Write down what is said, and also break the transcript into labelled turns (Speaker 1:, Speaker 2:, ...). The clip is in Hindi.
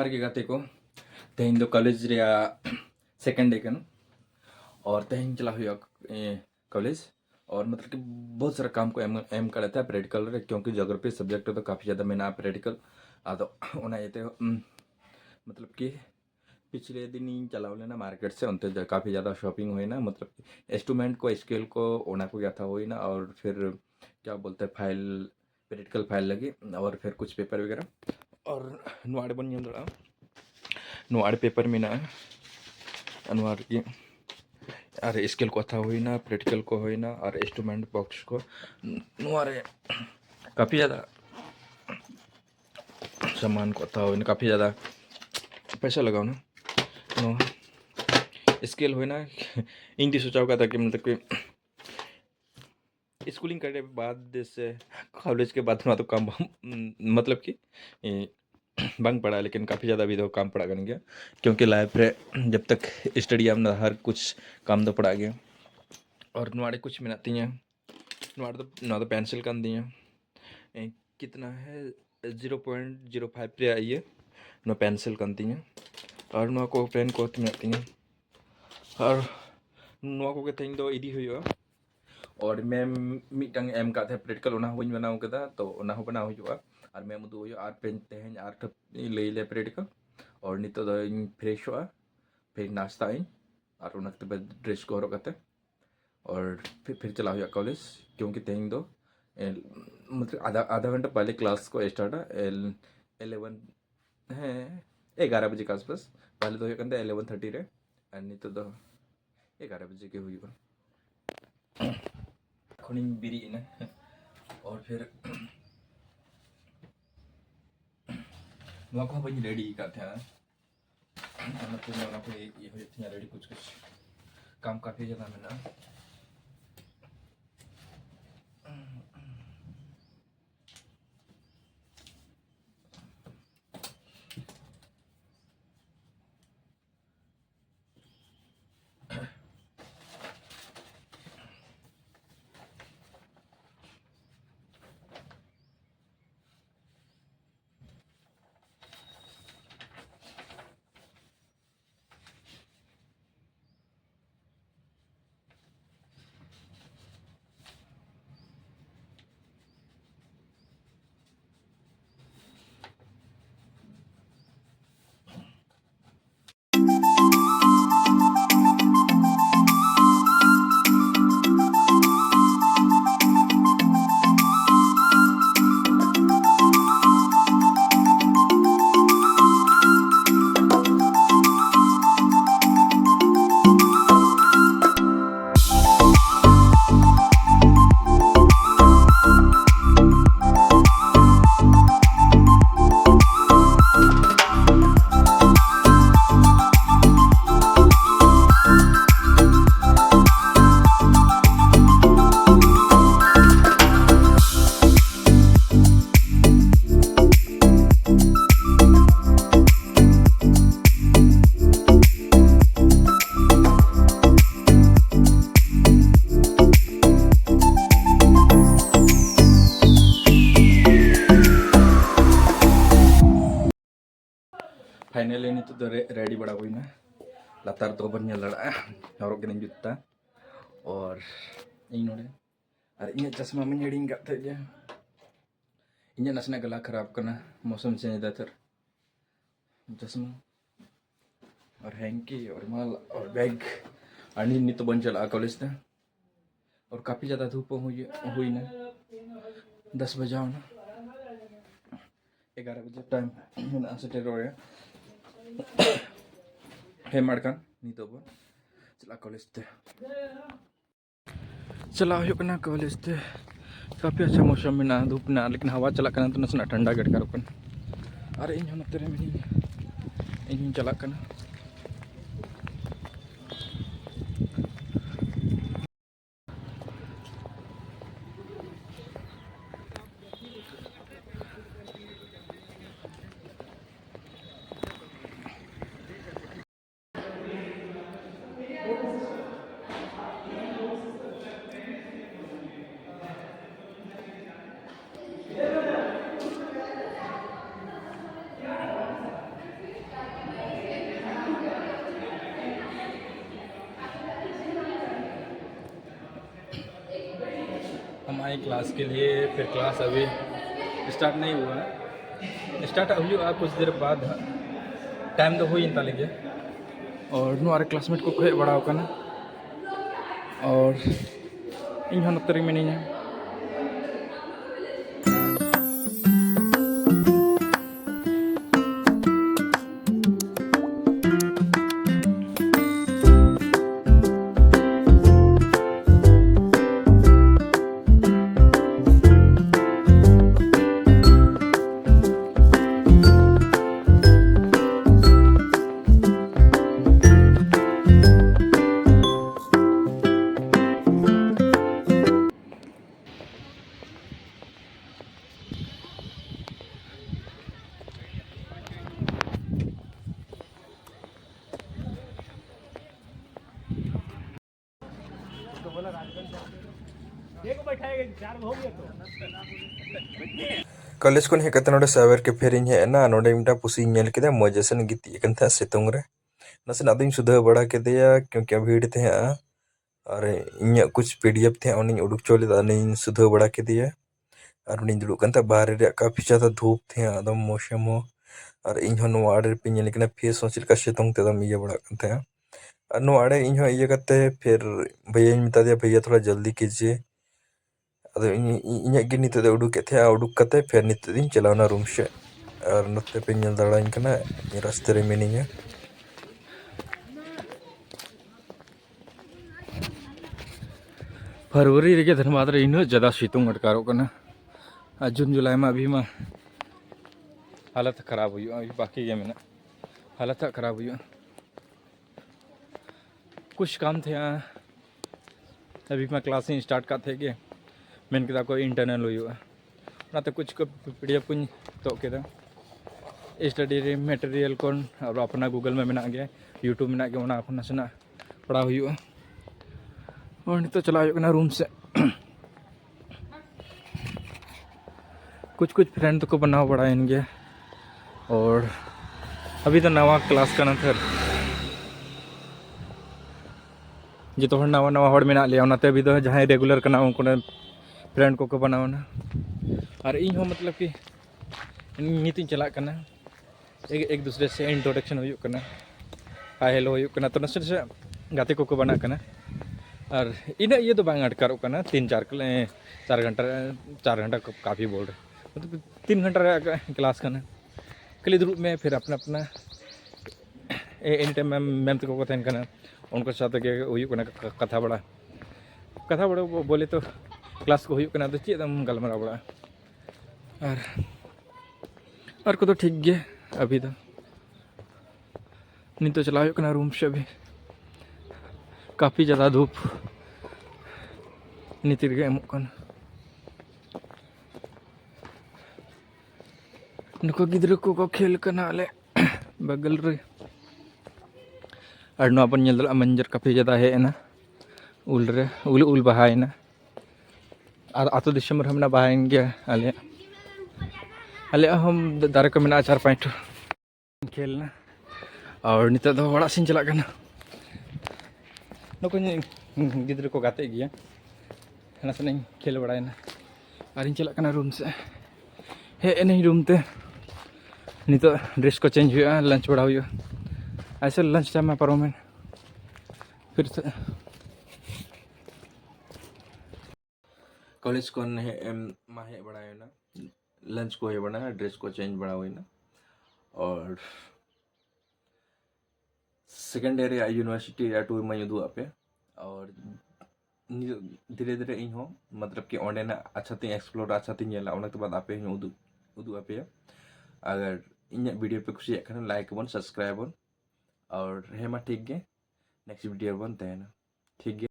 Speaker 1: जोहार के गाते को तेहन दो कॉलेज रे सेकंड डे कन और तेहन चला हुआ कॉलेज और मतलब कि बहुत सारा काम को एम कर था प्रैक्टिकल रे क्योंकि जोग्राफी सब्जेक्ट तो काफ़ी ज़्यादा मेना प्रैक्टिकल आदो ओना येते मतलब कि पिछले दिन ही चलाओ लेना मार्केट से उनते काफ़ी ज़्यादा शॉपिंग हुई ना मतलब इंस्ट्रूमेंट को स्केल को ओना को गया था हुई ना और फिर क्या बोलते हैं फाइल प्रैक्टिकल फाइल लगी और फिर कुछ पेपर वगैरह और नुआड़ बन रहा नुआड़ पेपर में ना नुआड़ की और स्केल को था हुई ना प्रैक्टिकल को हुई ना और इंस्ट्रूमेंट बॉक्स को नुआरे काफ़ी ज़्यादा सामान को था हुई ना काफ़ी ज़्यादा पैसा लगाओ ना स्केल हुई ना इन सोचा होगा था कि मतलब कि स्कूलिंग करने के बाद से कॉलेज के बाद में तो काम मतलब कि बंग पड़ा लेकिन काफ़ी ज़्यादा भी तो काम पड़ा कर गया क्योंकि लाइफ रे जब तक स्टडी हमने हर कुछ काम तो पड़ा गया और नुआड़े कुछ मिलाती हैं नुआड़ तो पेंसिल कर दी हैं कितना है 0.05 पे आई है नो पेंसिल कर दी हैं और नुआ को पेन को मिलाती हैं और नुआ को तेहन दो इदी हुआ और मैम मिटang एम का प्रैक्टिकल ओना हुई बनाव कदा तो ओना हो बनाव हुआ और मैम उदू हुआ और पेन तेहन और लई ले प्रैक्टिकल और नितो दो फ्रेश हुआ फिर नाश्ता आई और उनके बाद ड्रेस को हरक करते और फिर चला हुआ कॉलेज क्योंकि तेहन दो मतलब आधा घंटा पहले क्लास को स्टार्ट है 11 है 11 बजे के आसपास पहले तो होता 11:30 रे और नितो दो 11 बजे के हुआ खुनिंग बिरी ना और फिर को बनी रेडी का था मतलब ये रेडी कुछ काम काफ़ी ज़्यादा में ना फाइनली नितो तो रेडी बड़ा हुई ना लातार तो बन लड़ा हरक के जुत्ता और इन नोड़े और इन चश्मा में हिड़िंग करते जे इन नासना गला खराब करना मौसम चेंज दा थर चश्मा और हैंकी और माल और बैग और नी तो बन चला कॉलेज था और काफ़ी ज़्यादा धूप हुई ना 10 बजा ना 11 बजे टाइम सेटेल रहा है माड़कान नितो बन चला कॉलेज ते चला हुआ कॉलेज ते काफ़ी अच्छा मौसम में ना धूप ना लेकिन हवा चला तो नासना ठंडा गड़कार अरे इन नोते रे मिनी इन चला आए क्लास के लिए। फिर क्लास अभी स्टार्ट नहीं हुआ है, स्टार्ट हुआ कुछ देर बाद टाइम तो हुई ताले गया। और नुआरे क्लासमेट को हेज बड़ा होकना और इन हन नोते रे मिनिया। कॉलेज को हेक नोडे सावर के फेर हेना नोडे मिटा पुसी नेल केदा मजेसन गिती कन था सितुंग रे नसे नादिन सुधा बड़ा के दिया क्योंकि भीड़ थे और इन कुछ पीडीएफ थे उन्हें उड़ुक चोले दाने सुधा बड़ा के दिया और उन्हें दुड़ुक कन था बाहर रे काफी ज्यादा धूप थे आदम मौसम हो और इन नो आड़े पे नेल केना फेस हो चिलका सितुंग ते दम ये बड़ा कन था और नो आड़े इन ये करते फिर भैया मिता दिया भैया थोड़ा जल्दी कीजिए। अद इन नित उड़ुक थे उड़ुक कते फिर नित दिन चलावना रूम से और नते पे नेल दाड़ाइन कना रास्ते रे मिनिया। फरवरी रे धर्माद रे इन ज़्यादा सितुंग अटकारो कना जून जुलाई में अभी में हालत खराब हुई अभी बाकी ये में हालत खराब हुई। कुछ काम थे अभी मैं क्लास स्टार्ट का थे कि मेन के को इंटरनल हुआ तो कुछ को पीडीएफ को तो के स्टडी मटेरियल को और अपना गूगल में मेना गया यूट्यूब में गया अपना सेना पढ़ा हुआ और नितो चला रूम से कुछ फ्रेंड तो को बनाव बड़ाइन गया और अभी तो नवा क्लास का फिर जो नवा नवा हड़ मेना लिया अभी तो जहाँ रेगुलर करना उनको फ्रेंड को बनावना और इन हो मतलब कि नीति चला करना एक दूसरे से इंट्रोडक्शन होना हाय हेलो होना तो नसे नसे गाते को बना करना और इन ये तो बांग अटकारो करना 3-4 घंटा काफ़ी बोल रहे मतलब 3 घंटा क्लास करना खाली दुरुब में फिर अपना अपना एनी टाइम मैम तक को तहन करना उनको साथ कथा बड़ा बोले तो क्लास को होना तो चेदम गलमारा बड़ा और को तो ठीक गे अभी तो नहीं तो चला रूम से अभी काफ़ी ज़्यादा धूप नीतिर के नुको गिद्र को खेल करना आले बगल रे और नोपन मंजर काफ़ी ज़्यादा है ना उल बहाय ना आतो दिसम हमना बहाइन गया आले हम दारे को मेना 4-5 खेलना और नित दो बड़ा सिन चला करना नुको गिद्र को गाते गया ना से खेल बड़ाना और इन चला करना रूम से हे नहीं रूम ते नित ड्रेस को चेंज हुआ लंच बड़ा हुआ ऐसे लंच टाइम में पारोमें फिर से कॉलेज को माहे बड़ा है ना लंच को है बना ड्रेस को चेंज बड़ा हुई ना और सेकेंड ईयर यूनिवर्सिटी या टूर में उदू पे और धीरे धीरे इन हो मतलब कि ओंडे ना अच्छा तीन एक्सप्लोर अच्छा तीन येला उनके बाद आपे उदू आपे अगर इन वीडियो पे खुशी है लाइक बन सब्सक्राइब बन और हेमा ठीक गे नेक्स्ट वीडियो बन तहना ठीक गे।